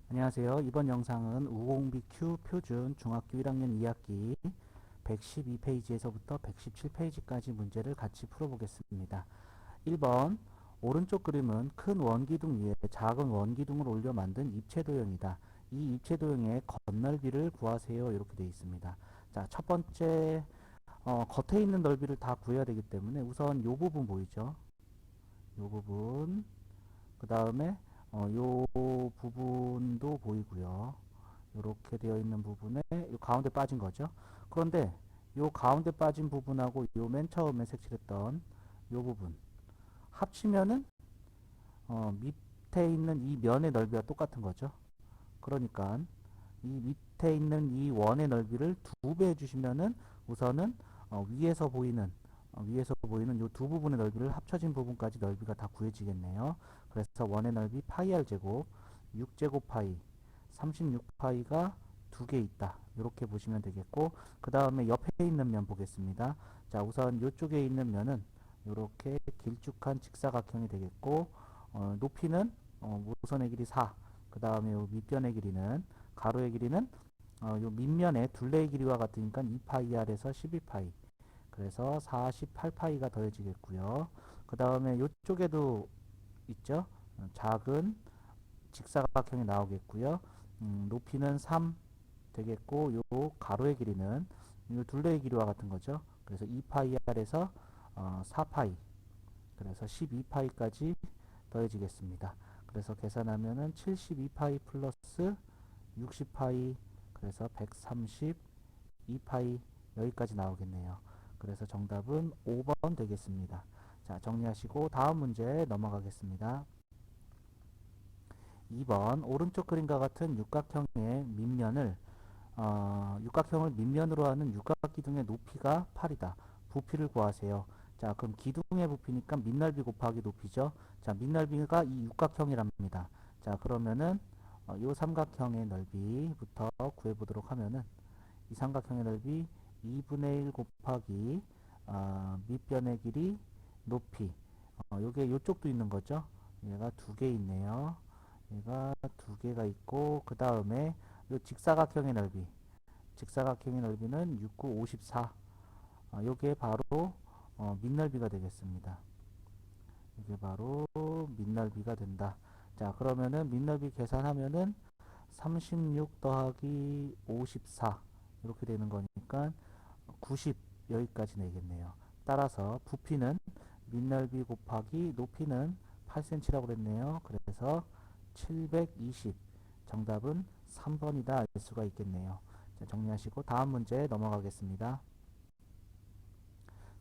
안녕하세요. 이번 영상은 우공비Q 표준 중학교 1학년 2학기 112페이지에서부터 117페이지까지 문제를 같이 풀어보겠습니다. 1번 오른쪽 그림은 큰 원기둥 위에 작은 원기둥을 올려 만든 입체도형이다. 이 입체도형의 겉넓이를 구하세요. 이렇게 되어 있습니다. 자, 첫 번째 겉에 있는 넓이를 다 구해야 되기 때문에 우선 이 부분 보이죠? 이 부분 그 다음에 요 부분도 보이고요. 이렇게 되어 있는 부분에 요 가운데 빠진 거죠. 그런데 요 가운데 빠진 부분하고 요 맨 처음에 색칠했던 요 부분 합치면은 밑에 있는 이 면의 넓이가 똑같은 거죠. 그러니까 이 밑에 있는 이 원의 넓이를 2배 해주시면은 우선은 위에서 보이는 이 두 부분의 넓이를 합쳐진 부분까지 넓이가 다 구해지겠네요. 그래서 원의 넓이 파이 r 제곱 6제곱 파이 36파이가 두 개 있다. 이렇게 보시면 되겠고, 그 다음에 옆에 있는 면 보겠습니다. 자, 우선 이쪽에 있는 면은 이렇게 길쭉한 직사각형이 되겠고, 높이는 모선의 길이 4, 그 다음에 밑변의 길이는 가로의 길이는 요 밑면의 둘레의 길이와 같으니까 2파이r에서 12파이, 그래서 48파이가 더해지겠고요. 그 다음에 이쪽에도 있죠. 작은 직사각형이 나오겠고요. 높이는 3 되겠고, 요 가로의 길이는 요 둘레의 길이와 같은 거죠. 그래서 2파이r에서 4파이, 그래서 12파이까지 더해지겠습니다. 그래서 계산하면은 72파이 플러스 60파이, 그래서 132파이 여기까지 나오겠네요. 그래서 정답은 5번 되겠습니다. 자, 정리하시고 다음 문제 넘어가겠습니다. 2번 오른쪽 그림과 같은 육각형의 밑면을 육각형을 밑면으로 하는 육각기둥의 높이가 8이다. 부피를 구하세요. 자, 그럼 기둥의 부피니까 밑넓이 곱하기 높이죠. 자, 밑넓이가 이 육각형이랍니다. 자, 그러면은 이 삼각형의 넓이부터 구해보도록 하면은 이 삼각형의 넓이 2분의 1 곱하기 밑변의 길이 높이, 요게 요쪽도 있는 거죠. 얘가 두 개 있네요. 얘가 두 개가 있고, 그 다음에 요 직사각형의 넓이는 6, 9, 54. 요게 바로 밑넓이가 되겠습니다. 이게 바로 밑넓이가 된다. 자, 그러면은 밑넓이 계산하면은 36 더하기 54 이렇게 되는 거니까 90 여기까지 내겠네요. 따라서 부피는 밑넓이 곱하기 높이는 8cm라고 그랬네요. 그래서 720, 정답은 3번이다 알 수가 있겠네요. 자, 정리하시고 다음 문제 넘어가겠습니다.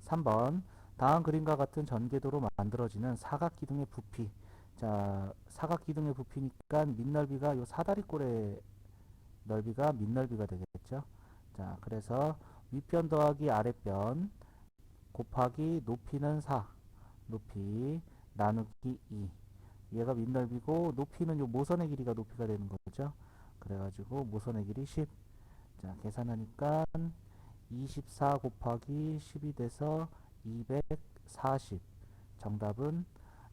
3번 다음 그림과 같은 전개도로 만들어지는 사각기둥의 부피. 자, 사각기둥의 부피니까 밑넓이가 요 사다리꼴의 넓이가 밑넓이가 되겠죠. 자, 그래서 윗변 더하기 아랫변 곱하기 높이는 4, 높이 나누기 2. 얘가 밑넓이고 높이는 요 모선의 길이가 높이가 되는 거죠. 그래가지고 모선의 길이 10. 자, 계산하니까 24 곱하기 10이 돼서 240. 정답은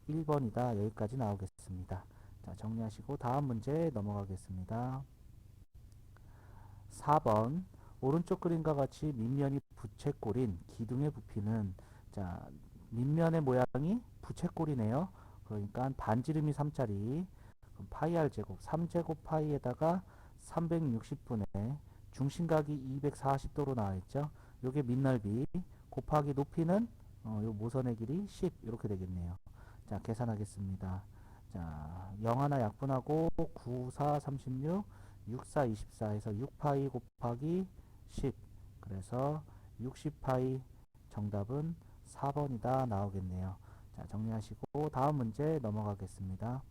1번이다. 여기까지 나오겠습니다. 자, 정리하시고 다음 문제 넘어가겠습니다. 4번 오른쪽 그림과 같이 밑면이 부채꼴인 기둥의 부피는, 자, 밑면의 모양이 부채꼴이네요. 그러니까 반지름이 3짜리 파이 r 제곱 3제곱 파이에다가 360분의 중심각이 240도로 나와 있죠. 요게 밑넓이 곱하기 높이는 요 모선의 길이 10 이렇게 되겠네요. 자, 계산하겠습니다. 자, 0 하나 약분하고 9, 4, 36, 6, 4, 24 해서 6파이 곱하기 10, 그래서 60파이, 정답은 4번이다 나오겠네요. 자, 정리하시고 다음 문제 넘어가겠습니다.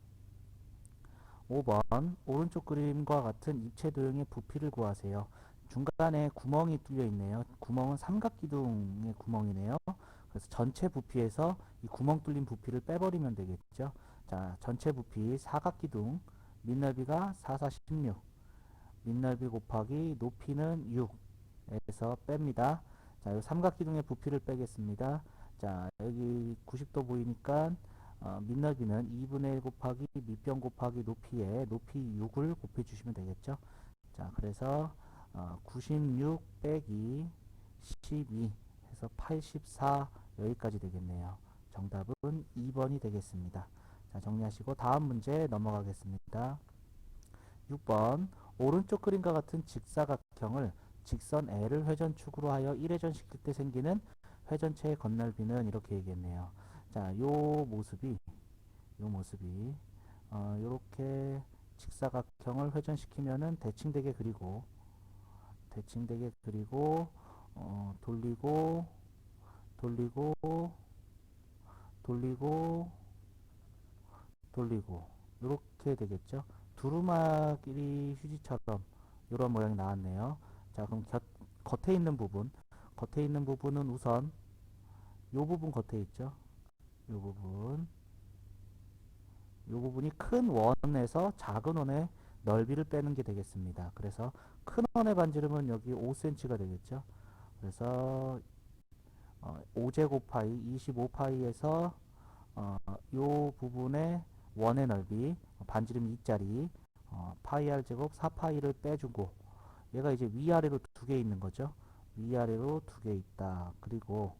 5번 오른쪽 그림과 같은 입체 도형의 부피를 구하세요. 중간에 구멍이 뚫려 있네요. 구멍은 삼각기둥의 구멍이네요. 그래서 전체 부피에서 이 구멍 뚫린 부피를 빼버리면 되겠죠. 자, 전체 부피 사각기둥 밑넓이가 4, 4, 16, 밑넓이 곱하기 높이는 6에서 뺍니다. 자, 이 삼각기둥의 부피를 빼겠습니다. 자, 여기 90도 보이니까 밑넓이는 2분의 1 곱하기 밑변 곱하기 높이에 높이 6을 곱해 주시면 되겠죠. 자, 그래서 96 빼기 12 해서 84 여기까지 되겠네요. 정답은 2번이 되겠습니다. 자, 정리하시고 다음 문제 넘어가겠습니다. 6번 오른쪽 그림과 같은 직사각형을 직선 L을 회전축으로 하여 1회전 시킬 때 생기는 회전체의 건널비는 이렇게 얘기했네요. 자, 요 모습이 요렇게 직사각형을 회전시키면은 대칭되게 그리고 돌리고 돌리고 돌리고 돌리고 이렇게 되겠죠. 두루마기 휴지처럼 이런 모양이 나왔네요. 자, 그럼 겉에 있는 부분은 우선 요 부분 겉에 있죠. 요 부분, 요 부분이 큰 원에서 작은 원의 넓이를 빼는 게 되겠습니다. 그래서 큰 원의 반지름은 여기 5cm가 되겠죠. 그래서 5제곱파이 25파이에서 요 부분의 원의 넓이 반지름 2짜리 파이 r 제곱 4파이를 빼주고 얘가 이제 위아래로 두 개 있는 거죠. 위아래로 두 개 있다. 그리고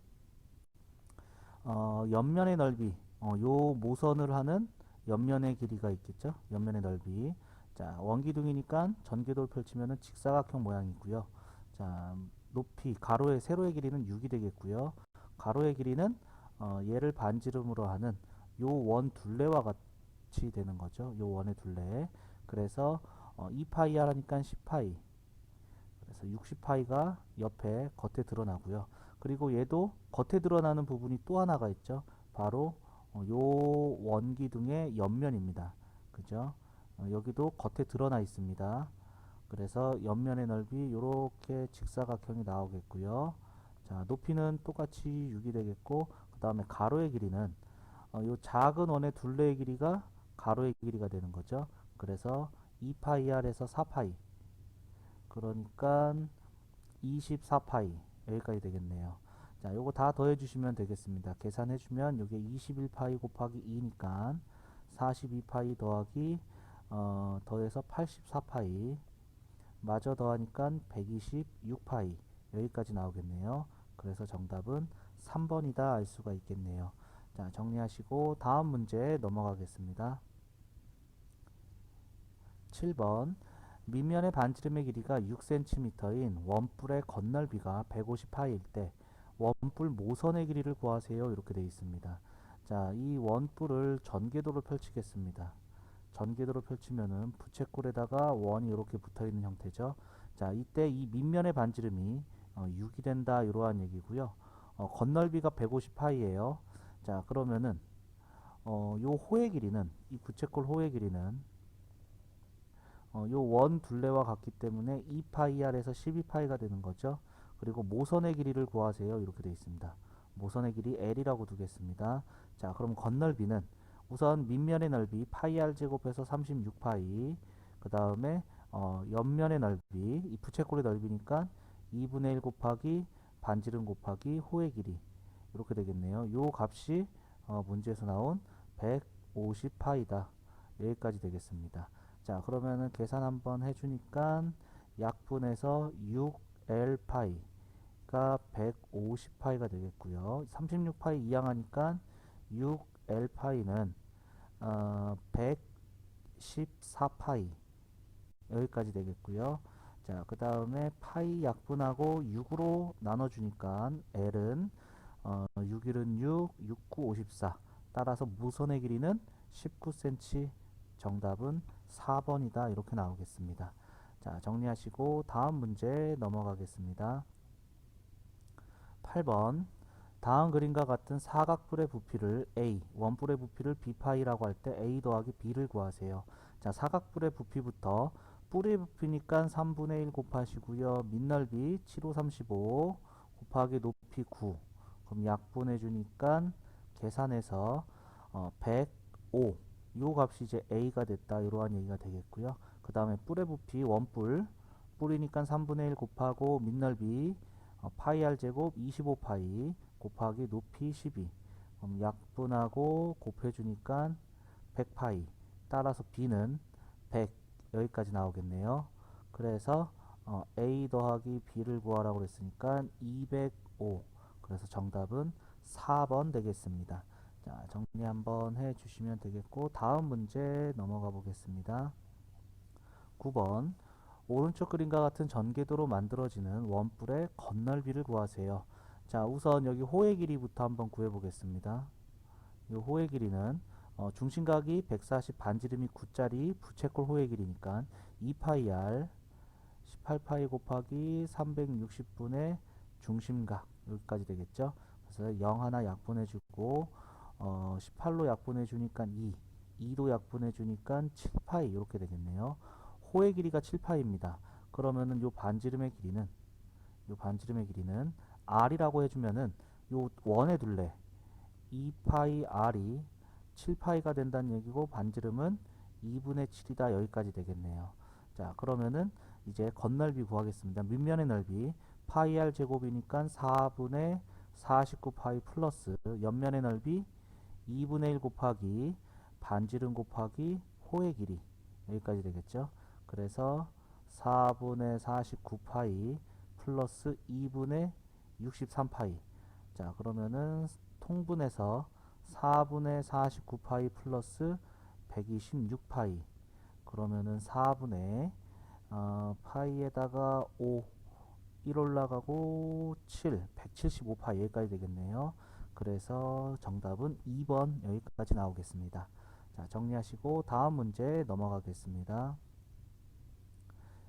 옆면의 넓이 요 모선을 하는 옆면의 길이가 있겠죠. 옆면의 넓이. 자, 원기둥이니까 전개도를 펼치면은 직사각형 모양이고요. 자, 높이 가로의 세로의 길이는 6이 되겠고요. 가로의 길이는 얘를 반지름으로 하는 요 원 둘레와 같이 되는 거죠. 요 원의 둘레. 그래서 2파이 r 하니까 10파이. 그래서 60파이가 옆에 겉에 드러나고요. 그리고 얘도 겉에 드러나는 부분이 또 하나가 있죠. 바로 요 원기둥의 옆면입니다. 그죠? 여기도 겉에 드러나 있습니다. 그래서 옆면의 넓이 이렇게 직사각형이 나오겠고요. 자, 높이는 똑같이 6이 되겠고, 그 다음에 가로의 길이는 요 작은 원의 둘레의 길이가 가로의 길이가 되는 거죠. 그래서 2파이 r에서 4파이. 그러니까 24파이 여기까지 되겠네요. 자, 요거 다 더해 주시면 되겠습니다. 계산해 주면 요게 21파이 곱하기 2니까 42파이 더하기 더해서 84파이 마저 더하니까 126파이 여기까지 나오겠네요. 그래서 정답은 3번이다 알 수가 있겠네요. 자, 정리하시고 다음 문제 넘어가겠습니다. 7번 밑면의 반지름의 길이가 6cm인 원뿔의 건널비가 150파일 때 원뿔 모선의 길이를 구하세요. 이렇게 되어 있습니다. 자, 이 원뿔을 전개도로 펼치겠습니다. 전개도로 펼치면은 부채꼴에다가 원이 이렇게 붙어 있는 형태죠. 자, 이때 이 밑면의 반지름이 6이 된다 이러한 얘기고요. 건널비가 150파이예요. 자, 그러면은 요 호의 길이는 이 부채꼴 호의 길이는 요 원 둘레와 같기 때문에 2파이 r에서 12파이가 되는 거죠. 그리고 모선의 길이를 구하세요. 이렇게 되어 있습니다. 모선의 길이 L이라고 두겠습니다. 자, 그럼 건널비는 우선 밑면의 넓이 파이 r 제곱해서 36파이 그 다음에 옆면의 넓이 이 부채꼴의 넓이니까 2분의 1 곱하기 반지름 곱하기 호의 길이 이렇게 되겠네요. 요 값이 문제에서 나온 150파이다. 여기까지 되겠습니다. 자, 그러면은 계산 한번 해주니까 약분해서 6L파이가 150파이가 되겠고요. 36파이 이항하니까 6L파이는 114파이 여기까지 되겠고요. 자, 그 다음에 파이 약분하고 6으로 나눠주니까 L은 6일은 6, 6, 9, 54 따라서 무선의 길이는 19cm 정답은 4번이다 이렇게 나오겠습니다. 자, 정리하시고 다음 문제 넘어가겠습니다. 8번 다음 그림과 같은 사각뿔의 부피를 A, 원뿔의 부피를 B파이라고 할 때 A 더하기 B를 구하세요. 자, 사각뿔의 부피부터 뿔의 부피니까 3분의 1 곱하시고요. 밑넓이 7, 5, 35 곱하기 높이 9 그럼 약분해 주니까 계산해서 105 요 값이 이제 A가 됐다 이러한 얘기가 되겠고요. 그 다음에 뿔의 부피 원뿔 뿔이니까 3분의 1 곱하고 밑넓이 파이 r 제곱 25파이 곱하기 높이 12 그럼 약분하고 곱해주니까 100파이. 따라서 b는 100 여기까지 나오겠네요. 그래서 a 더하기 b를 구하라고 그랬으니까 205. 그래서 정답은 4번 되겠습니다. 자, 정리 한번 해 주시면 되겠고 다음 문제 넘어가 보겠습니다. 9번 오른쪽 그림과 같은 전개도로 만들어지는 원뿔의 건널비를 구하세요. 자, 우선 여기 호의 길이부터 한번 구해 보겠습니다. 이 호의 길이는 중심각이 140, 반지름이 9짜리 부채꼴 호의 길이니까 2파이 r 18파이 곱하기 360분의 중심각 여기까지 되겠죠. 그래서 0 하나 약분해주고 18로 약분해주니까 2도 약분해주니까 7파이 이렇게 되겠네요. 호의 길이가 7파이입니다. 그러면은 요 반지름의 길이는 r이라고 해주면은 요 원에 둘래 2파이 r이 7파이가 된다는 얘기고 반지름은 2분의 7이다 여기까지 되겠네요. 자, 그러면은 이제 건널비 구하겠습니다. 밑면의 넓이 파이 r 제곱이니까 4분의 49파이 플러스 옆면의 넓이 2분의 1 곱하기 반지름 곱하기 호의 길이 여기까지 되겠죠. 그래서 4분의 49파이 플러스 2분의 63파이. 자, 그러면은 통분해서 4분의 49파이 플러스 126파이. 그러면은 4분의 파이에다가 5, 1 올라가고 7, 175파이 여기까지 되겠네요. 그래서 정답은 2번 여기까지 나오겠습니다. 자, 정리하시고 다음 문제 넘어가겠습니다.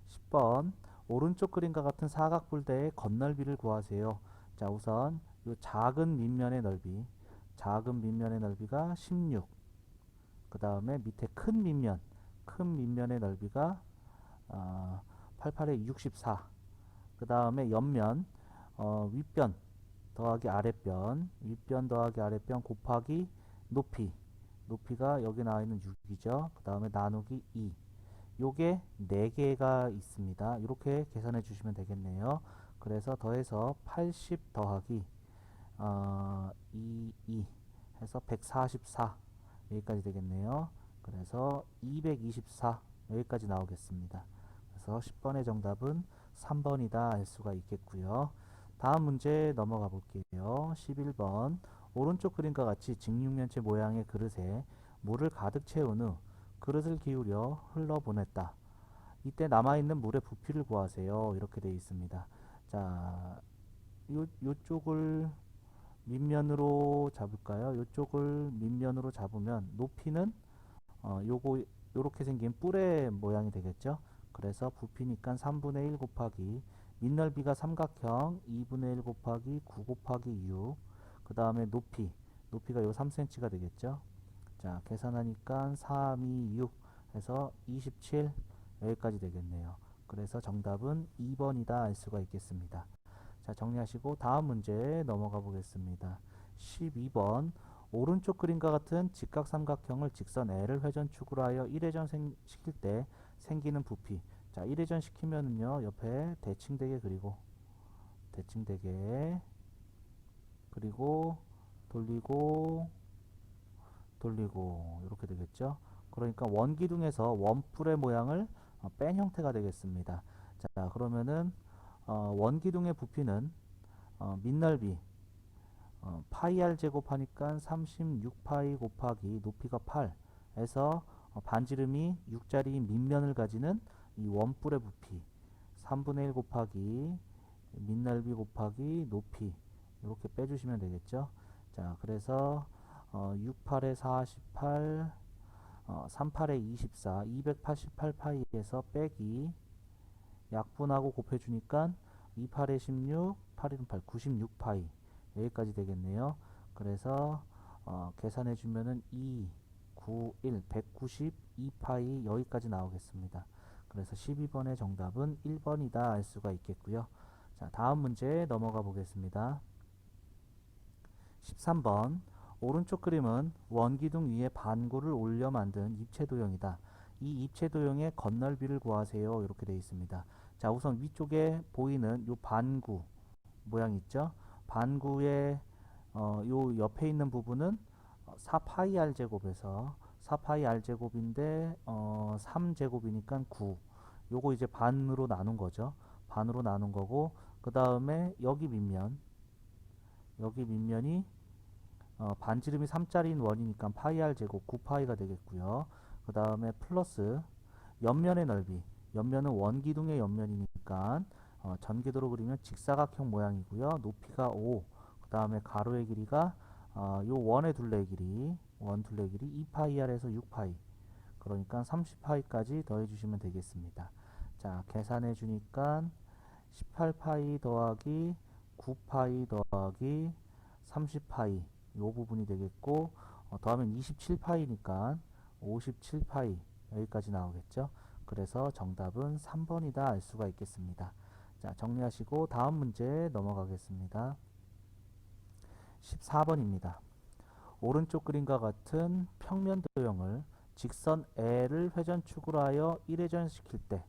10번 오른쪽 그림과 같은 사각불대의 건널비를 구하세요. 자, 우선 이 작은 작은 밑면의 넓이가 16. 그 다음에 밑에 큰 밑면의 넓이가 88에 64. 그 다음에 옆면, 윗변 더하기 윗변 더하기 아랫변 곱하기 높이가 여기 나와 있는 6이죠. 그 다음에 나누기 2. 요게 4개가 있습니다. 이렇게 계산해 주시면 되겠네요. 그래서 더해서 80 더하기 2 해서 144 여기까지 되겠네요. 그래서 224 여기까지 나오겠습니다. 그래서 10번의 정답은 3번이다 할 수가 있겠고요. 다음 문제 넘어가 볼게요. 11번 오른쪽 그림과 같이 직육면체 모양의 그릇에 물을 가득 채운 후 그릇을 기울여 흘러보냈다. 이때 남아있는 물의 부피를 구하세요. 이렇게 되어 있습니다. 자, 요쪽을 밑면으로 잡을까요? 요쪽을 밑면으로 잡으면 높이는 요렇게 생긴 뿔의 모양이 되겠죠? 그래서 부피니까 3분의 1 곱하기 밑넓이가 삼각형 2분의 1 곱하기 9 곱하기 6. 그 다음에 높이가 요 3cm가 되겠죠? 자, 계산하니까 3, 2, 6 해서 27 여기까지 되겠네요. 그래서 정답은 2번이다 알 수가 있겠습니다. 자, 정리하시고 다음 문제 넘어가 보겠습니다. 12번 오른쪽 그림과 같은 직각삼각형을 직선 L을 회전축으로 하여 1회전 시킬 때 생기는 부피. 자, 1회전 시키면은요 옆에 대칭되게 그리고 돌리고 이렇게 되겠죠. 그러니까 원기둥에서 원뿔의 모양을 뺀 형태가 되겠습니다. 자, 그러면은 원기둥의 부피는 밑넓이 파이 r 제곱하니까 36파이 곱하기 높이가 8에서 반지름이 6짜리 밑면을 가지는 이 원뿔의 부피 3분의 1 곱하기 밑넓이 곱하기 높이 이렇게 빼주시면 되겠죠. 자, 그래서 68에 48 38에 24 288파이에서 빼기 약분하고 곱해주니까 28에 16 8 1 8 96파이 여기까지 되겠네요. 그래서 계산해 주면은 2 9 1 192파이 여기까지 나오겠습니다. 그래서 12번의 정답은 1번이다 알 수가 있겠고요. 자, 다음 문제 넘어가 보겠습니다. 13번 오른쪽 그림은 원기둥 위에 반구를 올려 만든 입체도형이다. 이 입체도형의 건널비를 구하세요. 이렇게 되어 있습니다. 자, 우선 위쪽에 보이는 이 반구 모양 있죠? 반구의 요 옆에 있는 부분은 4파이 r 제곱에서 4파이 r 제곱인데 3제곱이니까 9. 요거 이제 반으로 나눈 거죠. 반으로 나눈 거고 그 다음에 여기 밑면이 반지름이 3짜리인 원이니까 파이 r 제곱 9파이가 되겠고요. 그 다음에 플러스 옆면의 넓이. 옆면은 원기둥의 옆면이니까 전기도로 그리면 직사각형 모양이고요. 높이가 5. 그 다음에 가로의 길이가 요 원의 둘레 길이, 원 둘레 길이 2파이r에서 6파이. 그러니까 30파이까지 더해 주시면 되겠습니다. 자, 계산해 주니까 18파이 더하기 9파이 더하기 30파이 요 부분이 되겠고 더하면 27파이니까 57파이 여기까지 나오겠죠. 그래서 정답은 3번이다 알 수가 있겠습니다. 자, 정리하시고 다음 문제 넘어가겠습니다. 14번입니다. 오른쪽 그림과 같은 평면 도형을 직선 L을 회전축으로 하여 1회전 시킬 때,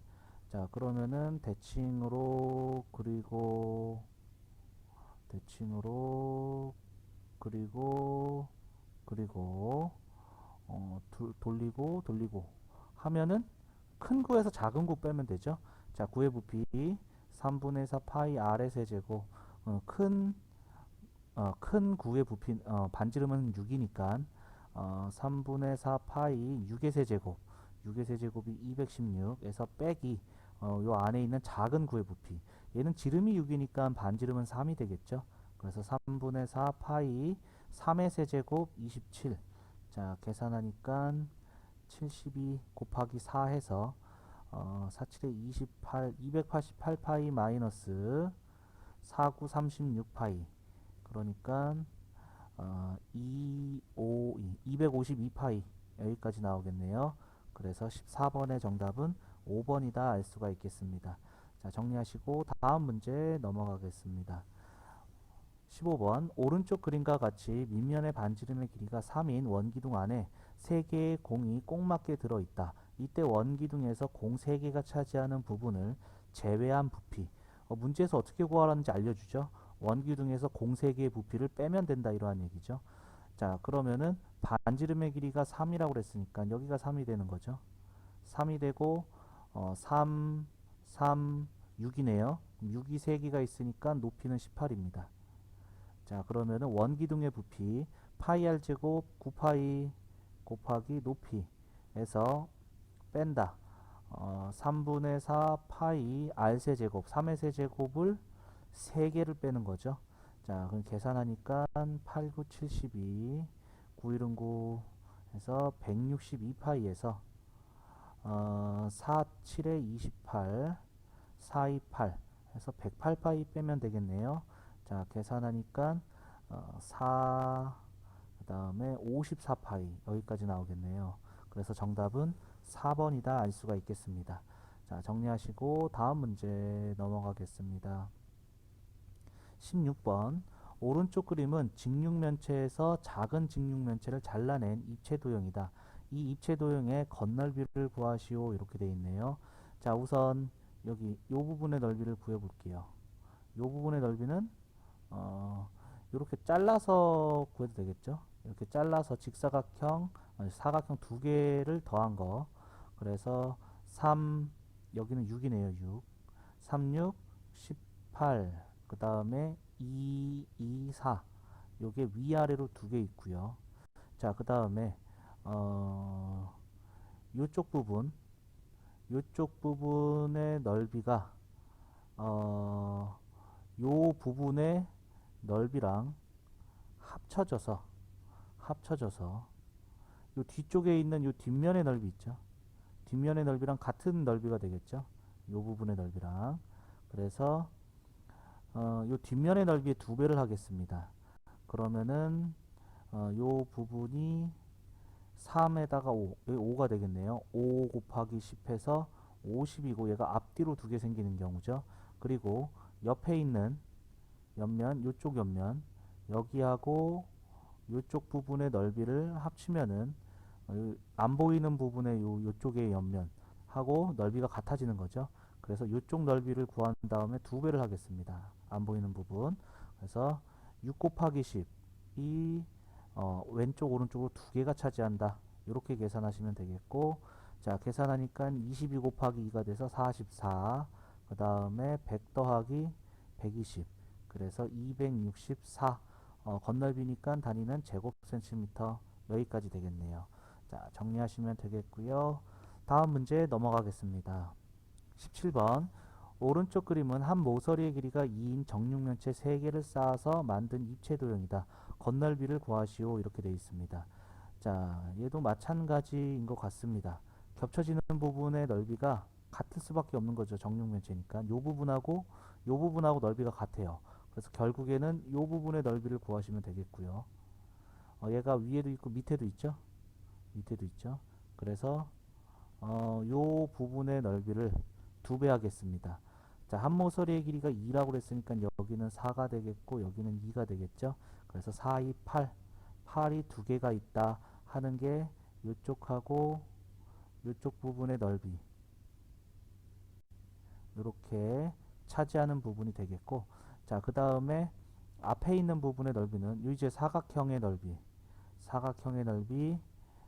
자, 그러면은 대칭으로 그리고 돌리고 하면은 큰 구에서 작은 구 빼면 되죠. 자, 구의 부피 3분의 4 파이 r의 세제곱. 큰 구의 부피 반지름은 6이니까 3분의 4 파이 6의 세제곱. 6의 세제곱이 216에서 빼기 요 안에 있는 작은 구의 부피. 얘는 지름이 6이니까 반지름은 3이 되겠죠. 그래서 3분의 4 파이 3의 세제곱 27. 자, 계산하니까 72 곱하기 4 해서 47에 28, 288파이 마이너스 49, 36파이. 그러니까 252파이 여기까지 나오겠네요. 그래서 14번의 정답은 5번이다 알 수가 있겠습니다. 자, 정리하시고 다음 문제 넘어가겠습니다. 15번 오른쪽 그림과 같이 밑면의 반지름의 길이가 3인 원기둥 안에 3개의 공이 꼭 맞게 들어있다. 이때 원기둥에서 공 3개가 차지하는 부분을 제외한 부피. 문제에서 어떻게 구하라는지 알려주죠. 원기둥에서 공 3개의 부피를 빼면 된다 이러한 얘기죠. 자, 그러면은 반지름의 길이가 3이라고 그랬으니까 여기가 3이 되는 거죠. 3이 되고 3, 6이네요. 6이 3개가 있으니까 높이는 18입니다. 자, 그러면은 원기둥의 부피 파이 r 제곱 9파이 곱하기 높이에서 뺀다. 3분의 4 파이 r 세제곱 3의 세제곱을 3개를 빼는 거죠. 자, 그럼 계산하니까 8, 9, 72 9, 1은 9 해서 162파이에서 4, 7에 28 4, 2, 8 해서 108파이 빼면 되겠네요. 자, 계산하니까 4, 그 다음에 54파이 여기까지 나오겠네요. 그래서 정답은 4번이다 알 수가 있겠습니다. 자, 정리하시고 다음 문제 넘어가겠습니다. 16번 오른쪽 그림은 직육면체에서 작은 직육면체를 잘라낸 입체 도형이다. 이 입체 도형의 겉넓이를 구하시오 이렇게 되어 있네요. 자, 우선 여기 이 부분의 넓이를 구해 볼게요. 이 부분의 넓이는 이렇게 잘라서 구해도 되겠죠. 이렇게 잘라서 직사각형 사각형 두 개를 더한 거. 그래서 3 여기는 6이네요. 6 3, 6 18 그 다음에 2, 2, 4 요게 위아래로 두 개 있고요. 자, 그 다음에 요쪽 부분의 넓이가 요 부분의 넓이랑 합쳐져서 요 뒤쪽에 있는 요 뒷면의 넓이 있죠. 뒷면의 넓이랑 같은 넓이가 되겠죠. 요 부분의 넓이랑. 그래서 요 뒷면의 넓이의 2배를 하겠습니다. 그러면은 요 부분이 3에다가 5, 여기 5가 되겠네요. 5 곱하기 10 해서 50이고 얘가 앞뒤로 두 개 생기는 경우죠. 그리고 옆에 있는 옆면, 요쪽 옆면 여기하고 요쪽 부분의 넓이를 합치면은 안 보이는 부분의 요쪽의 옆면하고 넓이가 같아지는 거죠. 그래서 요쪽 넓이를 구한 다음에 2배를 하겠습니다. 안 보이는 부분. 그래서 6 곱하기 10 왼쪽 오른쪽으로 두 개가 차지한다. 이렇게 계산하시면 되겠고, 자 계산하니까 22 곱하기 2가 돼서 44, 그 다음에 100 더하기 120, 그래서 264. 건널비니까 단위는 제곱센티미터. 여기까지 되겠네요. 자 정리하시면 되겠고요. 다음 문제 넘어가겠습니다. 17번. 오른쪽 그림은 한 모서리의 길이가 2인 정육면체 3개를 쌓아서 만든 입체 도형이다. 건널비를 구하시오. 이렇게 되어 있습니다. 자, 얘도 마찬가지인 것 같습니다. 겹쳐지는 부분의 넓이가 같을 수밖에 없는 거죠. 정육면체니까. 요 부분하고 넓이가 같아요. 그래서 결국에는 요 부분의 넓이를 구하시면 되겠고요. 얘가 위에도 있고 밑에도 있죠. 밑에도 있죠. 그래서 요 부분의 넓이를 2배 하겠습니다. 자, 한 모서리의 길이가 2라고 그랬으니까 여기는 4가 되겠고 여기는 2가 되겠죠. 그래서 4, 2, 8. 8이 2개가 있다 하는 게 이쪽하고 이쪽 부분의 넓이, 이렇게 차지하는 부분이 되겠고, 자, 그 다음에 앞에 있는 부분의 넓이는 이제 사각형의 넓이, 사각형의 넓이,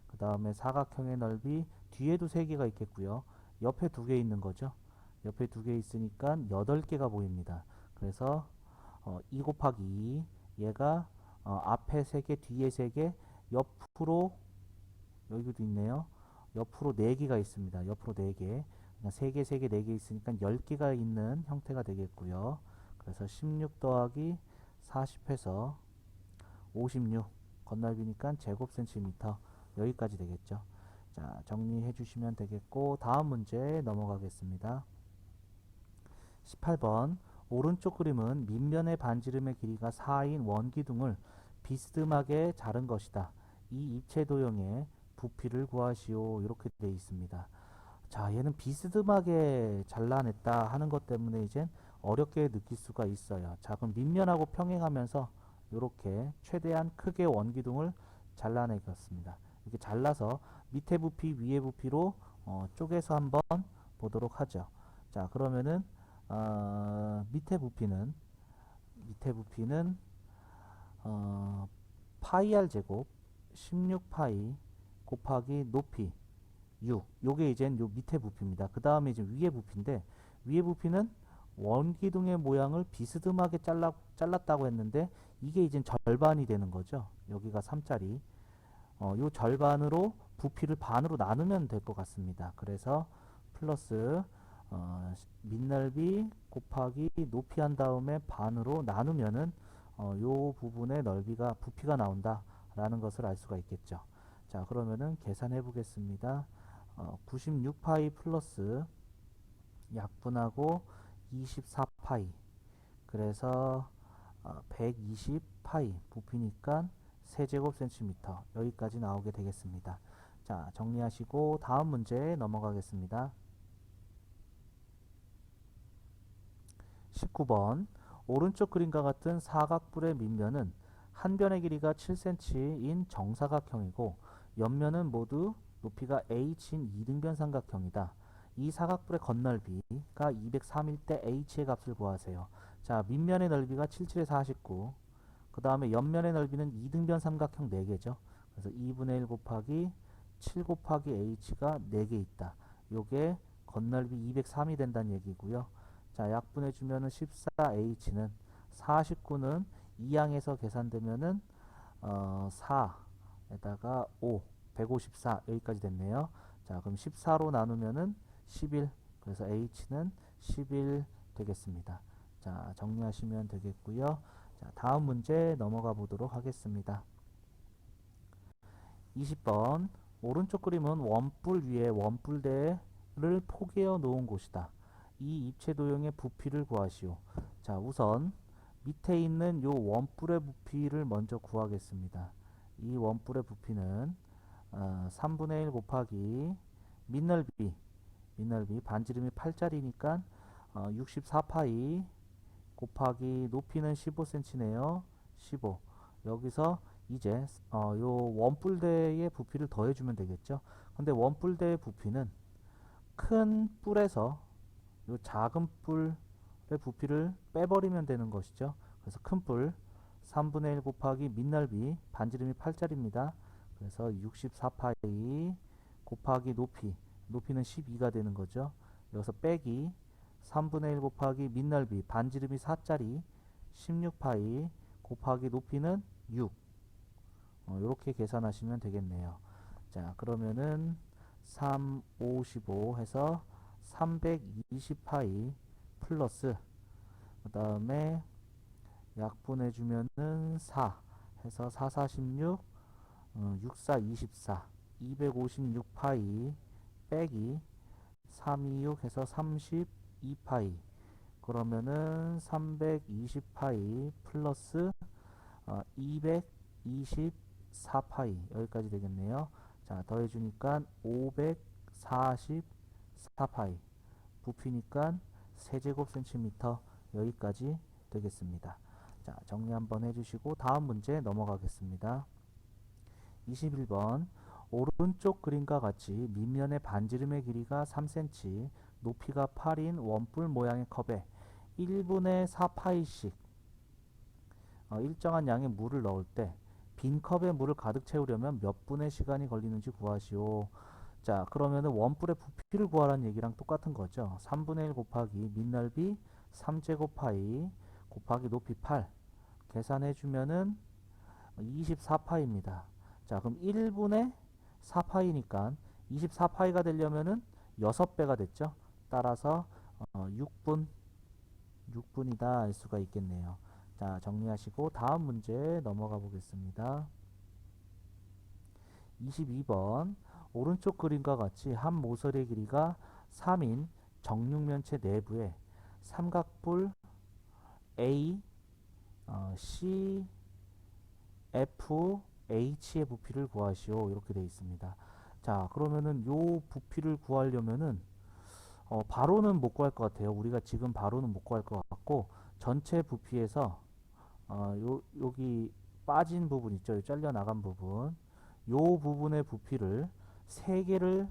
그 다음에 사각형의 넓이, 뒤에도 3개가 있겠고요. 옆에 2개 있는 거죠. 옆에 2개 있으니까 8개가 보입니다. 그래서 2 곱하기 2, 얘가 앞에 3개, 뒤에 3개, 옆으로 여기도 있네요. 옆으로 4개가 있습니다. 옆으로 4개. 그러니까 3개, 3개, 4개 있으니까 10개가 있는 형태가 되겠고요. 그래서 16 더하기 40 해서 56. 건널비니까 제곱센티미터. 여기까지 되겠죠. 자, 정리해 주시면 되겠고, 다음 문제 넘어가겠습니다. 18번. 오른쪽 그림은 밑면의 반지름의 길이가 4인 원기둥을 비스듬하게 자른 것이다. 이 입체 도형의 부피를 구하시오. 이렇게 되어 있습니다. 자, 얘는 비스듬하게 잘라냈다 하는 것 때문에 이제 어렵게 느낄 수가 있어요. 자, 그럼 밑면하고 평행하면서 이렇게 최대한 크게 원기둥을 잘라내겠습니다. 이렇게 잘라서 밑에 부피, 위에 부피로 쪼개서 한번 보도록 하죠. 자, 그러면은 밑에 부피는 파이 r 제곱 16파이 곱하기 높이 6. 요게 이제 요 밑에 부피입니다. 그 다음에 이제 위에 부피인데, 위에 부피는 원기둥의 모양을 비스듬하게 잘랐다고 했는데, 이게 이제 절반이 되는 거죠. 여기가 3짜리. 요 절반으로 부피를 반으로 나누면 될 것 같습니다. 그래서 플러스 밑넓이 곱하기 높이 한 다음에 반으로 나누면은 요 부분의 넓이가 부피가 나온다 라는 것을 알 수가 있겠죠. 자, 그러면은 계산해 보겠습니다. 96파이 플러스 약분하고 24파이, 그래서 120파이 부피니까 세제곱센티미터. 여기까지 나오게 되겠습니다. 자, 정리하시고 다음 문제 넘어가겠습니다. 19번. 오른쪽 그림과 같은 사각뿔의 밑면은 한 변의 길이가 7cm인 정사각형이고 옆면은 모두 높이가 h인 이등변 삼각형이다. 이 사각뿔의 건널비가 203일 때 h의 값을 구하세요. 자, 밑면의 넓이가 77에 49, 그 다음에 옆면의 넓이는 이등변 삼각형 4개죠. 그래서 2분의 1 곱하기 7 곱하기 h가 4개 있다. 요게 건널비 203이 된다는 얘기고요. 자, 약분해 주면은 14h는 49는 2항에서 계산되면은 4에다가 5, 154. 여기까지 됐네요. 자, 그럼 14로 나누면은 11. 그래서 h는 11 되겠습니다. 자, 정리하시면 되겠고요. 자, 다음 문제 넘어가 보도록 하겠습니다. 20번. 오른쪽 그림은 원뿔 위에 원뿔대를 포개어 놓은 곳이다. 이 입체 도형의 부피를 구하시오. 자, 우선 밑에 있는 요 원뿔의 부피를 먼저 구하겠습니다. 이 원뿔의 부피는 3분의 1 곱하기 밑넓이 반지름이 8짜리니까 64파이 곱하기 높이는 15cm네요. 15. 여기서 이제 요 원뿔대의 부피를 더해주면 되겠죠. 근데 원뿔대의 부피는 큰 뿔에서 요 작은 뿔의 부피를 빼버리면 되는 것이죠. 그래서 큰 뿔 3분의 1 곱하기 밑넓이, 반지름이 8짜리입니다. 그래서 64파이 곱하기 높이, 높이는 12가 되는 거죠. 여기서 빼기 3분의 1 곱하기 밑넓이, 반지름이 4짜리 16파이 곱하기 높이는 6. 이렇게 계산하시면 되겠네요. 자, 그러면은 3, 55 해서 320파이 플러스, 그 다음에 약분해주면은 4 해서 4, 46, 6, 4, 24, 256파이 빼기 3, 2, 6 해서 32파이, 그러면은 320파이 플러스 224파이, 여기까지 되겠네요. 자, 더해주니까 544파이, 부피니까 세제곱센티미터, 여기까지 되겠습니다. 자, 정리 한번 해주시고 다음 문제 넘어가겠습니다. 21번, 오른쪽 그림과 같이 밑면의 반지름의 길이가 3cm, 높이가 8인 원뿔 모양의 컵에 1분의 4파이씩 일정한 양의 물을 넣을 때 빈 컵에 물을 가득 채우려면 몇 분의 시간이 걸리는지 구하시오. 자, 그러면은 원뿔의 부피를 구하라는 얘기랑 똑같은 거죠. 3분의 1 곱하기 밑넓이 3제곱파이 곱하기 높이 8 계산해주면은 24파이입니다. 자, 그럼 1분의 4파이니까 24파이가 되려면은 6배가 됐죠. 따라서 6분이다 알 수가 있겠네요. 자, 정리하시고 다음 문제 넘어가 보겠습니다. 22번, 오른쪽 그림과 같이 한 모서리의 길이가 3인 정육면체 내부에 삼각뿔 A, C, F, H의 부피를 구하시오. 이렇게 되어 있습니다. 자, 그러면은 요 부피를 구하려면은 바로는 못 구할 것 같아요. 우리가 지금 바로는 못 구할 것 같고, 전체 부피에서 여기 빠진 부분 있죠. 잘려 나간 부분. 요 부분의 부피를 3개를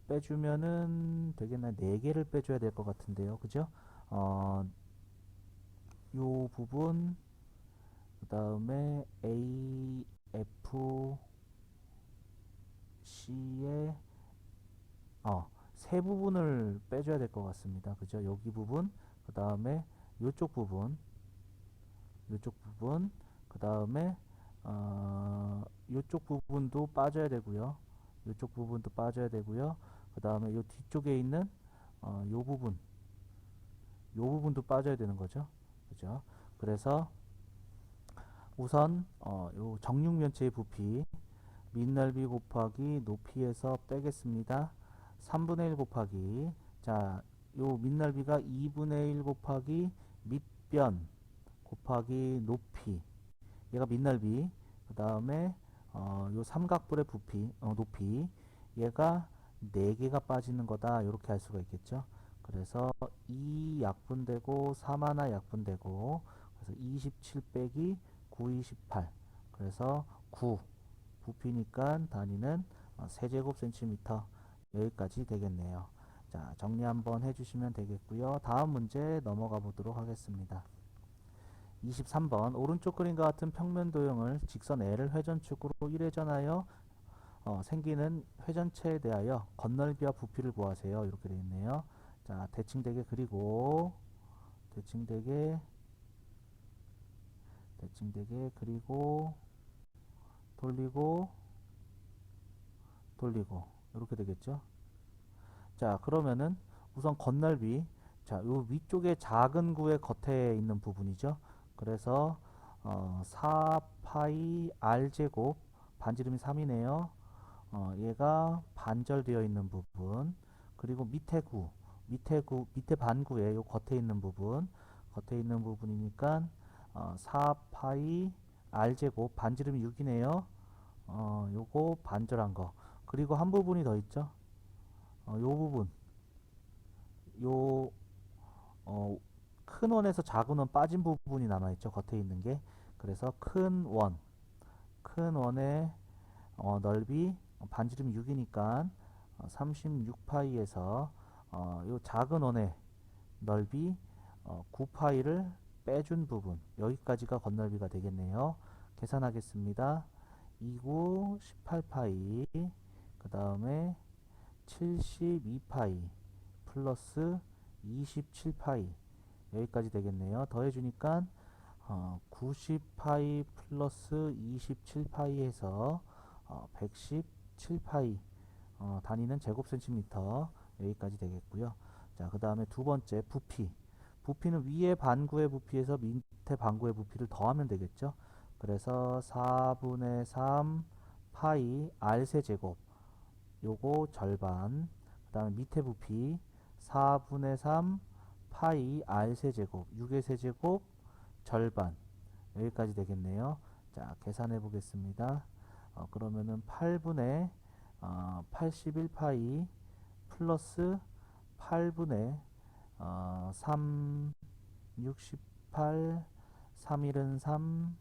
빼주면은 되겠나? 4개를 빼줘야 될 것 같은데요. 그죠? 요 부분, 그 다음에 A, F, C의 세 부분을 빼줘야 될 것 같습니다. 그죠? 여기 부분, 그 다음에 요쪽 부분, 그 다음에 요쪽 부분도 빠져야 되고요. 요쪽 부분도 빠져야 되고요. 그 다음에 요 뒤쪽에 있는 요 부분, 요 부분도 빠져야 되는 거죠. 그죠? 그래서 우선 요 정육면체의 부피 밑넓이 곱하기 높이에서 빼겠습니다. 3분의 1 곱하기, 자, 요 밑넓이가 2분의 1 곱하기 밑변 곱하기 높이, 얘가 밑넓이, 그 다음에 요 삼각뿔의 부피, 높이, 얘가 4개가 빠지는 거다, 이렇게 할 수가 있겠죠. 그래서 2 약분되고 3 하나 약분되고, 그래서 27 빼기 9, 28, 그래서 9, 부피니까 단위는 세제곱센티미터, 여기까지 되겠네요. 자, 정리 한번 해주시면 되겠고요. 다음 문제 넘어가 보도록 하겠습니다. 23번, 오른쪽 그림과 같은 평면 도형을 직선 L을 회전축으로 1회전하여 생기는 회전체에 대하여 건널비와 부피를 구하세요. 이렇게 되어 있네요. 자, 대칭되게 그리고 대칭되게 그리고 돌리고 이렇게 되겠죠. 자, 그러면은 우선 건널비, 자, 요 위쪽에 작은 구의 겉에 있는 부분이죠. 그래서 4파이 r 제곱, 반지름이 3이네요. 얘가 반절되어 있는 부분, 그리고 밑에 반구에 요 겉에 있는 부분, 이니까 4파이 r 제곱, 반지름이 6이네요. 요거 반절한 거. 그리고 한 부분이 더 있죠. 요 부분, 요 큰 원에서 작은 원 빠진 부분이 남아있죠. 겉에 있는 게. 그래서 큰 원의 넓이, 반지름이 6이니까 36파이에서 요 작은 원의 넓이 9파이를 빼준 부분 여기까지가 건널비가 되겠네요. 계산하겠습니다. 2구 18파이 그 다음에 72파이 플러스 27파이 여기까지 되겠네요. 더해주니까 90파이 플러스 27파이 해서 117파이 단위는 제곱센티미터 여기까지 되겠고요. 자, 그 다음에 두 번째 부피. 부피는 위에 반구의 부피에서 밑에 반구의 부피를 더하면 되겠죠. 그래서 4분의 3 파이 r 세제곱 요거 절반. 그 다음에 밑에 부피 4분의 3 파이 r 세제곱 6의 세제곱 절반 여기까지 되겠네요. 자, 계산해 보겠습니다. 그러면은 8분의 81파이 플러스 8분의 3 68 3일은 3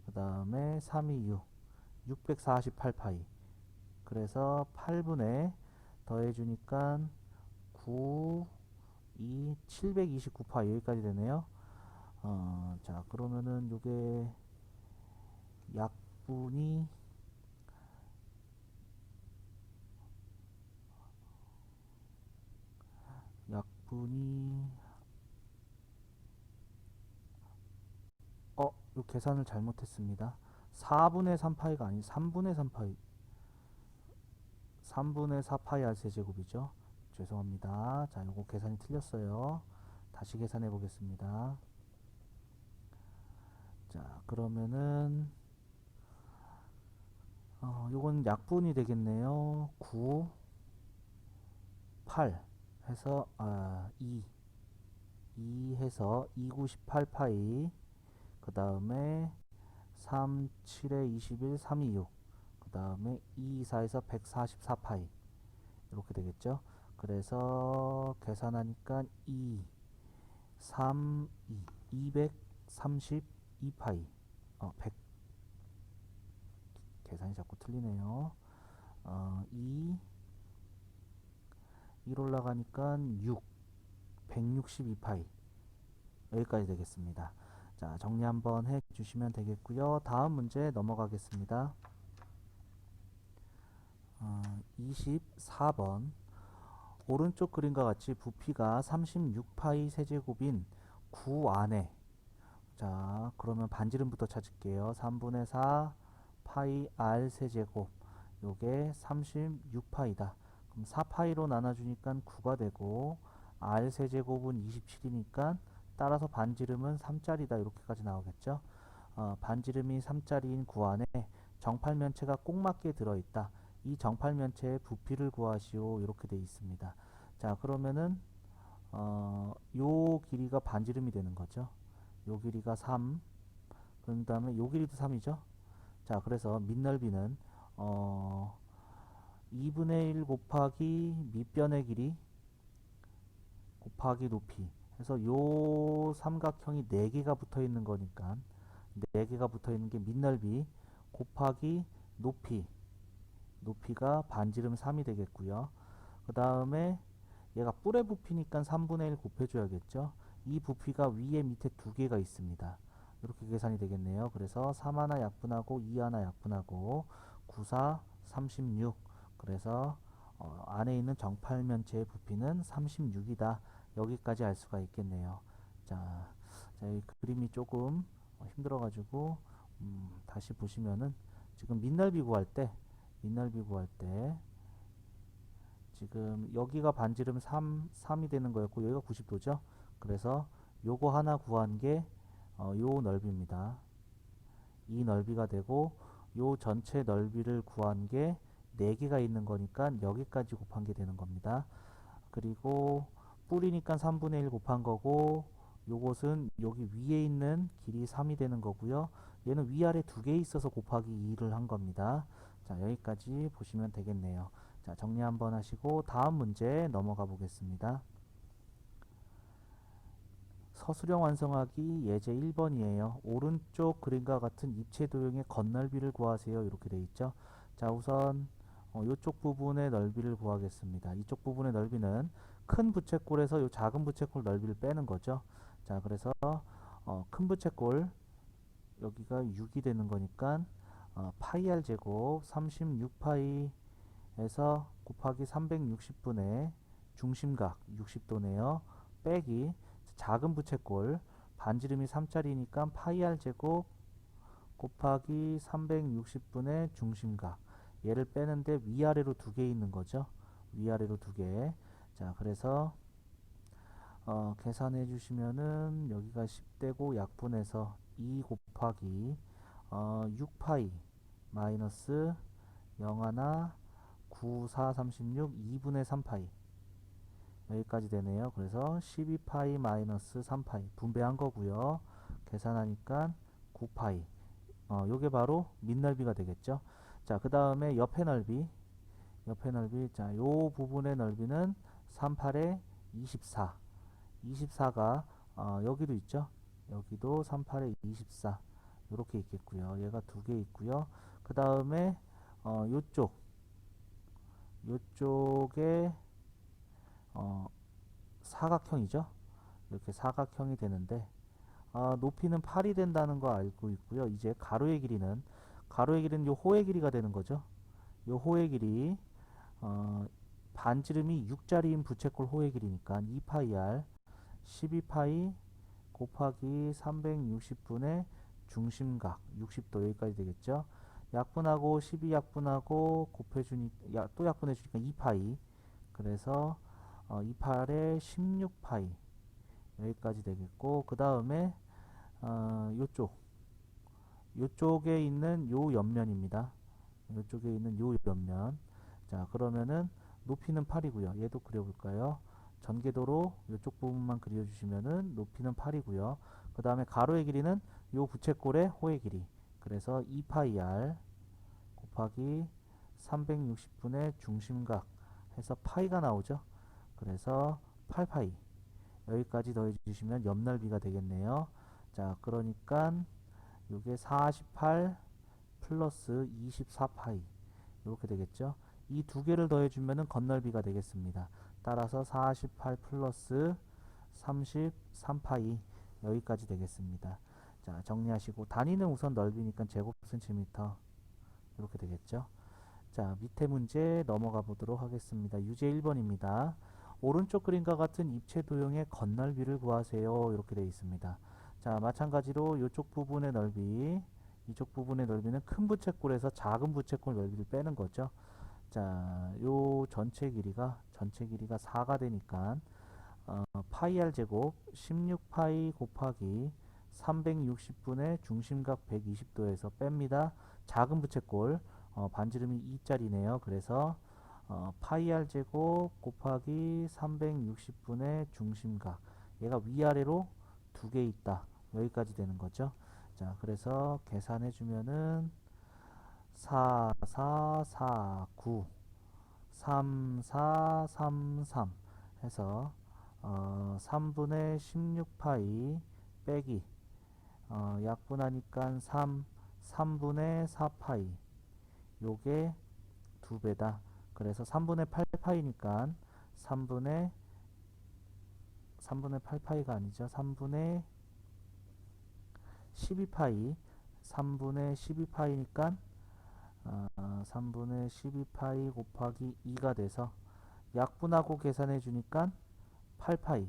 그 다음에 3이 6 648파이 그래서 8분의 더해주니까 9 2 729파이 여기까지 되네요. 자, 그러면은 요게 약분이 약분이 요 계산을 잘못했습니다. 4분의 3파이가 아닌 3분의 3파이 3분의 4파이 r 세제곱이죠. 죄송합니다. 자, 요거 계산이 틀렸어요. 다시 계산해 보겠습니다. 자, 그러면은 요건 약분이 되겠네요. 9 8 해서 2 해서 2, 9, 18파이 그 다음에 3, 7에 21, 3, 2, 6 그 다음에 2, 4에서 144파이 이렇게 되겠죠. 그래서 계산하니까 2, 3, 2, 232파이 100 계산이 자꾸 틀리네요. 2, 1 올라가니까 6, 162파이 여기까지 되겠습니다. 자, 정리 한번 해 주시면 되겠고요. 다음 문제 넘어가겠습니다. 24번 오른쪽 그림과 같이 부피가 36파이 세제곱인 9 안에 자, 그러면 반지름부터 찾을게요. 3분의 4 파이 r 세제곱 요게 36파이다. 그럼 4파이로 나눠주니까 9가 되고 r 세제곱은 27이니까 따라서 반지름은 3짜리다 이렇게까지 나오겠죠. 반지름이 3짜리인 9 안에 정팔면체가 꼭 맞게 들어있다. 이 정팔면체의 부피를 구하시오 이렇게 되어 있습니다. 자, 그러면은 요 길이가 반지름이 되는 거죠. 요 길이가 3, 그 다음에 요 길이도 3이죠. 자, 그래서 밑넓이는 2분의 1 곱하기 밑변의 길이 곱하기 높이 해서 요 삼각형이 4개가 붙어 있는 거니까 4개가 붙어 있는 게 밑넓이 곱하기 높이가 반지름 3이 되겠고요. 그 다음에 얘가 뿔의 부피니까 3분의 1 곱해줘야겠죠. 이 부피가 위에 밑에 2개가 있습니다. 이렇게 계산이 되겠네요. 그래서 3 하나 약분하고 2 하나 약분하고 9, 4, 36 그래서 안에 있는 정팔면체의 부피는 36이다. 여기까지 알 수가 있겠네요. 자, 이 그림이 조금 힘들어가지고 다시 보시면은 지금 밑넓이 구할 때 지금 여기가 반지름 3이 되는 거였고 여기가 90도죠. 그래서 요거 하나 구한 게 요 넓이입니다. 이 넓이가 되고 요 전체 넓이를 구한 게 4개가 있는 거니까 여기까지 곱한 게 되는 겁니다. 그리고 뿌리니까 3분의 1 곱한 거고 요것은 여기 위에 있는 길이 3이 되는 거고요. 얘는 위아래 2개 있어서 곱하기 2를 한 겁니다. 자, 여기까지 보시면 되겠네요. 자, 정리 한번 하시고 다음 문제 넘어가 보겠습니다. 서술형 완성하기 예제 1번이에요. 오른쪽 그림과 같은 입체 도형의 건널비를 구하세요. 이렇게 돼 있죠. 자, 우선 이쪽 부분의 넓이를 구하겠습니다. 이쪽 부분의 넓이는 큰 부채꼴에서 이 작은 부채꼴 넓이를 빼는 거죠. 자, 그래서 큰 부채꼴 여기가 6이 되는 거니까 파이 r 제곱 36파이에서 곱하기 360분의 중심각 60도네요. 빼기 작은 부채꼴 반지름이 3짜리니까 파이 r 제곱 곱하기 360분의 중심각 얘를 빼는데 위아래로 두 개 있는 거죠. 위아래로 두 개. 자, 그래서 계산해 주시면은 여기가 10대고 약분해서 2 곱하기 6파이 마이너스 0 하나 9, 4, 36 2분의 3파이 여기까지 되네요. 그래서 12파이 마이너스 3파이 분배한 거고요. 계산하니까 9파이 요게 바로 밑넓이가 되겠죠. 자, 그 다음에 옆에 넓이 자, 요 부분의 넓이는 38에 24 24가 여기도 있죠. 여기도 38에 24 이렇게 있겠고요. 얘가 두 개 있고요. 그 다음에 요쪽에 사각형이죠. 이렇게 사각형이 되는데 높이는 8이 된다는 거 알고 있고요. 이제 가로의 길이는 요 호의 길이가 되는 거죠. 요 호의 길이 반지름이 6짜리인 부채꼴 호의 길이니까 2파이 r 12파이 곱하기 360분의 중심각 60도 여기까지 되겠죠. 약분하고 12 약분하고 곱해주니까 또 약분해주니까 2파이 그래서 28에 16파이 여기까지 되겠고 그 다음에 요쪽에 있는 요 옆면입니다. 요쪽에 있는 요 옆면 자 그러면은 높이는 8이고요. 얘도 그려볼까요? 전개도로 이쪽 부분만 그려주시면은 높이는 8이고요. 그 다음에 가로의 길이는 요 부채꼴의 호의 길이 그래서 2파이 r 곱하기 360분의 중심각 해서 파이가 나오죠. 그래서 8파이 여기까지 더해주시면 옆넓이가 되겠네요. 자 그러니까 요게 48 플러스 24파이 이렇게 되겠죠. 이 두 개를 더해주면 겉넓이가 되겠습니다. 따라서 48 플러스 33파이 여기까지 되겠습니다. 자 정리하시고 단위는 우선 넓이니까 제곱센티미터 이렇게 되겠죠. 자 밑에 문제 넘어가 보도록 하겠습니다. 유제 1번입니다. 오른쪽 그림과 같은 입체 도형의 겉넓이를 구하세요. 이렇게 되어 있습니다. 자 마찬가지로 이쪽 부분의 넓이 이쪽 부분의 넓이는 큰 부채꼴에서 작은 부채꼴 넓이를 빼는 거죠. 자, 요 전체 길이가 4가 되니까 파이 r 제곱 16파이 곱하기 360분의 중심각 120도에서 뺍니다. 작은 부채꼴 반지름이 2짜리네요. 그래서 파이 r 제곱 곱하기 360분의 중심각 얘가 위아래로 두 개 있다. 여기까지 되는 거죠. 자, 그래서 계산해 주면은 4, 4, 4, 9, 3, 4, 3, 3 해서 3분의 16파이 빼기 약분하니까 3분의 4파이 요게 2배다. 그래서 3분의 8파이니까 3분의 8파이가 아니죠. 3분의 12파이 3분의 12파이니까 3분의 12파이 곱하기 2가 돼서 약분하고 계산해 주니까 8파이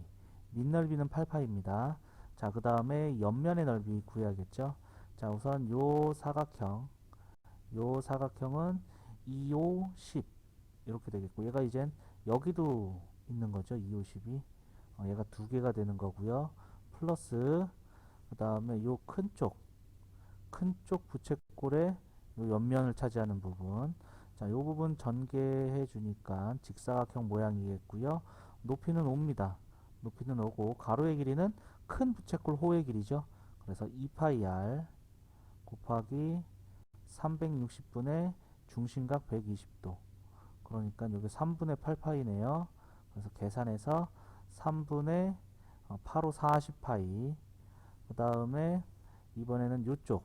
밑넓이는 8파이입니다. 자, 그 다음에 옆면의 넓이 구해야겠죠. 자, 우선 요 사각형은 2, 5, 10 이렇게 되겠고 얘가 이젠 여기도 있는 거죠. 2, 5, 10이 얘가 두 개가 되는 거고요. 플러스 그 다음에 요 큰 쪽 부채꼴의 요 옆면을 차지하는 부분 자, 요 부분 전개해 주니까 직사각형 모양이겠고요. 높이는 5입니다. 높이는 5고 가로의 길이는 큰 부채꼴 호의 길이죠. 그래서 2파이 r 곱하기 360분의 중심각 120도 그러니까 여기 3분의 8파이네요. 그래서 계산해서 3분의 8, 5, 40파이 그 다음에 이번에는 요쪽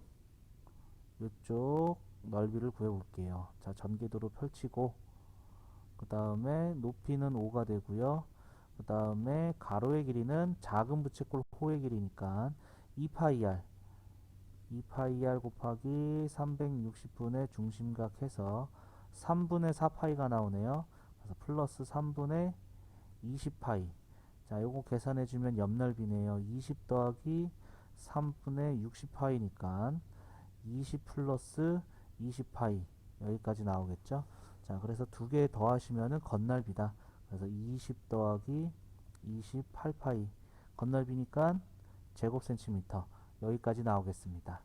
넓이를 구해볼게요. 자, 전개도로 펼치고 그 다음에 높이는 5가 되고요. 그 다음에 가로의 길이는 작은 부채꼴 호의 길이니까 2파이r 2파이r 곱하기 360분의 중심각 해서 3분의 4파이가 나오네요. 그래서 플러스 3분의 20파이. 자, 요거 계산해주면 옆넓이네요. 20 더하기 3분의 60파이니까 20 플러스 20파이 여기까지 나오겠죠. 자, 그래서 두 개 더하시면은 겉넓이다. 그래서 20 더하기 28파이 겉넓이니까 제곱 센티미터 여기까지 나오겠습니다.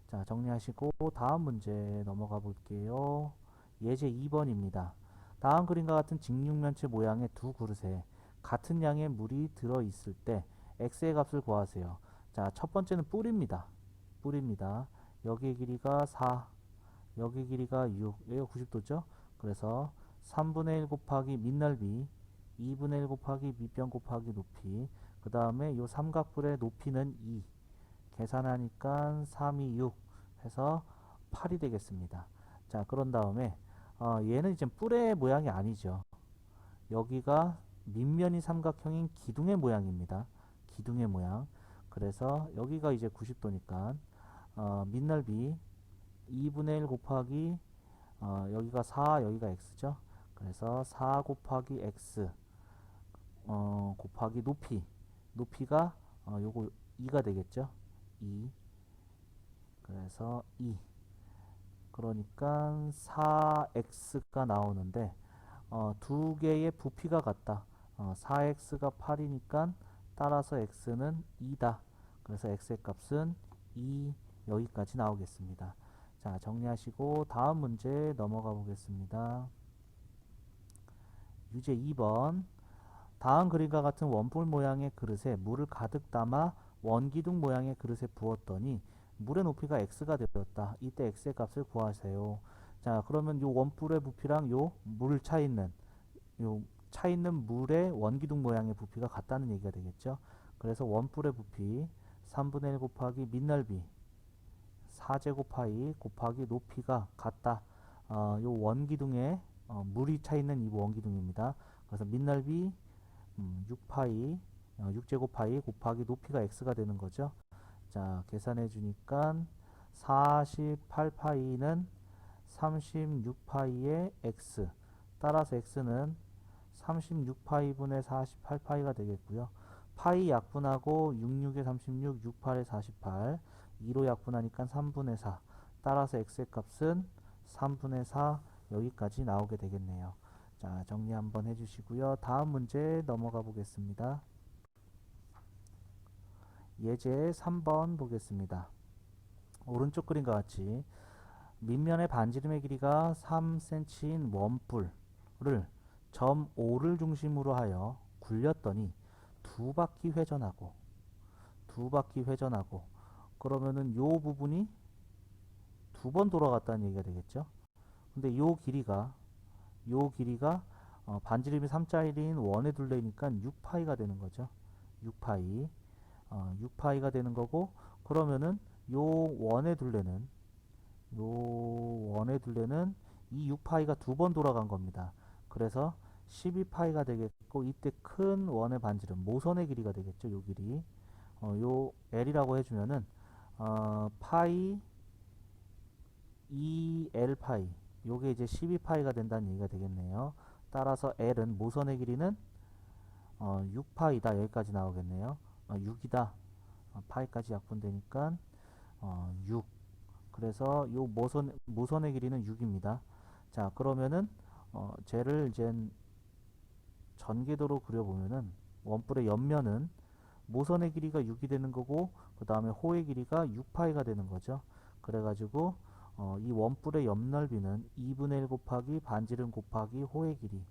자, 정리하시고 다음 문제 넘어가 볼게요. 예제 2번입니다. 다음 그림과 같은 직육면체 모양의 두 그릇에 같은 양의 물이 들어있을 때 x의 값을 구하세요. 자, 첫 번째는 뿔입니다. 뿔입니다. 여기의 길이가 4, 여기 길이가 6, 여기가 90도죠? 그래서 3분의 1 곱하기 밑넓이, 2분의 1 곱하기 밑변 곱하기 높이, 그 다음에 이 삼각뿔의 높이는 2, 계산하니까 3, 2, 6 해서 8이 되겠습니다. 자, 그런 다음에 얘는 이제 뿔의 모양이 아니죠. 여기가 밑면이 삼각형인 기둥의 모양입니다. 기둥의 모양. 그래서 여기가 이제 90도니까 밑넓이 2분의 1 곱하기 여기가 4, 여기가 x죠. 그래서 4 곱하기 x 곱하기 높이. 높이가 요거 2가 되겠죠. 2. 그래서 2. 그러니까 4x가 나오는데 두 개의 부피가 같다. 4x가 8이니까 따라서 x는 2다. 그래서 x의 값은 2 여기까지 나오겠습니다. 자, 정리하시고 다음 문제 넘어가 보겠습니다. 유제 2번. 다음 그림과 같은 원뿔 모양의 그릇에 물을 가득 담아 원기둥 모양의 그릇에 부었더니 물의 높이가 x가 되었다. 이때 x의 값을 구하세요. 자, 그러면 요 원뿔의 부피랑 요 물 차 있는 요 차 있는 물의 원기둥 모양의 부피가 같다는 얘기가 되겠죠. 그래서 원뿔의 부피 3분의 1 곱하기 밑넓이 4제곱파이 곱하기 높이가 같다. 요 원기둥에 물이 차 있는 이 원기둥입니다. 그래서 밑넓이 6파이 6제곱파이 곱하기 높이가 x가 되는 거죠. 자, 계산해 주니까 48파이는 36파이의 x. 따라서 x는 36파이분의 48파이가 되겠고요. 파이 약분하고 66에 36, 68에 48. 2로 약분하니까 3분의 4. 따라서 x의 값은 3분의 4 여기까지 나오게 되겠네요. 자, 정리 한번 해주시고요. 다음 문제 넘어가 보겠습니다. 예제 3번 보겠습니다. 오른쪽 그림과 같이 밑면의 반지름의 길이가 3cm인 원뿔을 점 O를 중심으로 하여 굴렸더니 두 바퀴 회전하고 그러면은 요 부분이 두 번 돌아갔다는 얘기가 되겠죠. 근데 요 길이가 반지름이 3짜리인 원의 둘레니까 6파이가 되는 거죠. 6파이 6파이가 되는 거고, 그러면은 요 원의 둘레는 이 6파이가 두 번 돌아간 겁니다. 그래서 12파이가 되겠고, 이때 큰 원의 반지름 모선의 길이가 되겠죠. 요 길이 요 L이라고 해주면은 파이 2L 파이 요게 이제 12파이가 된다는 얘기가 되겠네요. 따라서 L은 모선의 길이는 6파이다. 여기까지 나오겠네요. 6이다. 파이까지 약분되니까 6. 그래서 요 모선의 길이는 6입니다. 자, 그러면은 쟤를 이제 전궤도로 그려보면은 원뿔의 옆면은 모선의 길이가 6이 되는 거고, 그 다음에 호의 길이가 6파이가 되는 거죠. 그래가지고 이 원뿔의 옆넓이는 2분의 1 곱하기 반지름 곱하기 호의 길이.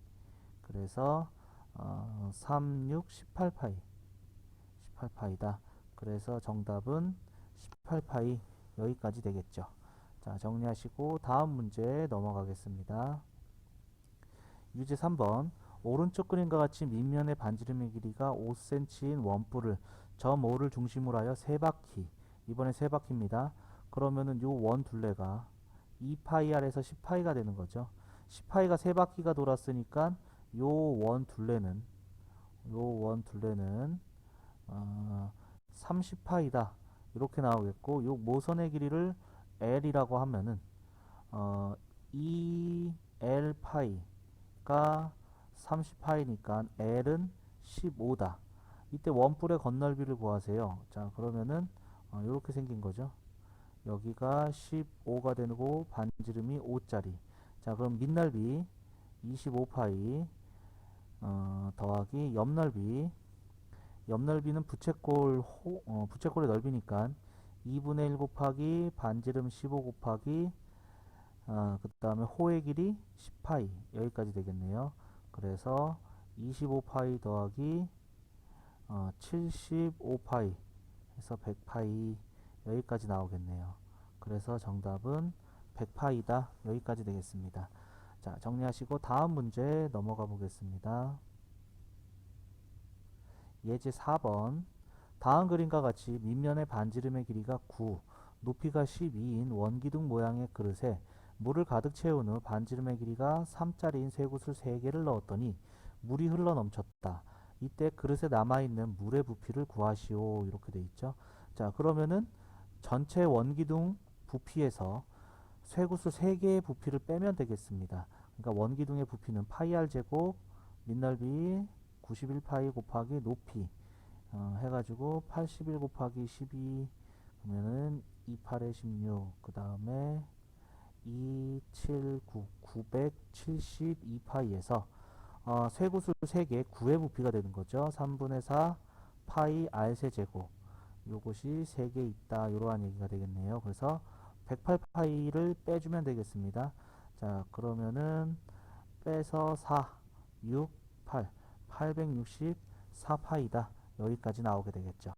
그래서 3, 6, 18파이 18파이다. 그래서 정답은 18파이 여기까지 되겠죠. 자, 정리하시고 다음 문제 넘어가겠습니다. 유제 3번. 오른쪽 그림과 같이 밑면의 반지름의 길이가 5cm인 원뿔을 점 O를 중심으로 하여 세 바퀴, 이번에 세 바퀴입니다. 그러면은 요 원 둘레가 2파이r에서 10파이가 되는 거죠. 10파이가 세 바퀴가 돌았으니까 요 원 둘레는 30파이다. 이렇게 나오겠고, 요 모선의 길이를 L이라고 하면은 2L 파이가 30파이니까 L은 15다. 이때 원뿔의 건널비를 구하세요. 자, 그러면은 이렇게 생긴 거죠. 여기가 15가 되고 반지름이 5짜리. 자, 그럼 밑넓이 25파이 더하기 옆넓이는 부채꼴의 넓이니까 2분의 1 곱하기 반지름 15 곱하기 그 다음에 호의 길이 10파이 여기까지 되겠네요. 그래서 25파이 더하기 75파이 해서 100파이 여기까지 나오겠네요. 그래서 정답은 100파이다 여기까지 되겠습니다. 자, 정리하시고 다음 문제 넘어가 보겠습니다. 예제 4번. 다음 그림과 같이 밑면의 반지름의 길이가 9, 높이가 12인 원기둥 모양의 그릇에 물을 가득 채운 후 반지름의 길이가 3짜리인 쇠구슬 3개를 넣었더니 물이 흘러 넘쳤다. 이때 그릇에 남아있는 물의 부피를 구하시오. 이렇게 돼 있죠. 자, 그러면은 전체 원기둥 부피에서 쇠구슬 3개의 부피를 빼면 되겠습니다. 그러니까 원기둥의 부피는 파이 r 제곱 밑넓이 91파이 곱하기 높이 해가지고 81 곱하기 12 그러면은 28에 16 그 다음에 279 972파이에서 쇠구슬 3개 9의 부피가 되는 거죠. 3분의 4 파이 r 세제곱 요것이 3개 있다 이러한 얘기가 되겠네요. 그래서 108파이를 빼주면 되겠습니다. 자, 그러면은 빼서 4 6 8 864파이다 여기까지 나오게 되겠죠.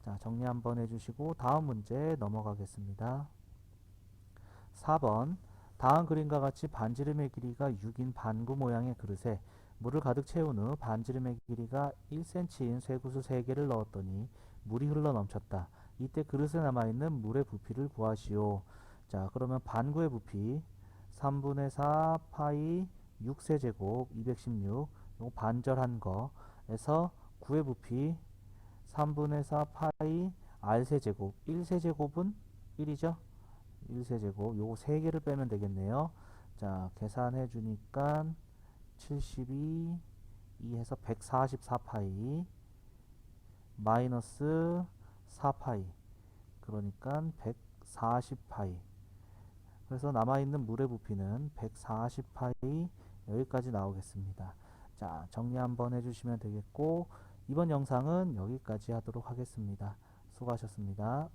자, 정리 한번 해주시고 다음 문제 넘어가겠습니다. 4번. 다음 그림과 같이 반지름의 길이가 6인 반구 모양의 그릇에 물을 가득 채운 후 반지름의 길이가 1cm인 쇠구슬 3개를 넣었더니 물이 흘러 넘쳤다. 이때 그릇에 남아있는 물의 부피를 구하시오. 자, 그러면 반구의 부피 3분의 4 파이 6세제곱 216 요거 반절한 거에서 9의 부피 3분의 4 파이 r세제곱 1세제곱은 1이죠. 1세제곱 요거 3개를 빼면 되겠네요. 자, 계산해 주니까 72 2 해서 144파이 마이너스 4파이 그러니까 140파이 그래서 남아있는 물의 부피는 140파이 여기까지 나오겠습니다. 자, 정리 한번 해주시면 되겠고 이번 영상은 여기까지 하도록 하겠습니다. 수고하셨습니다.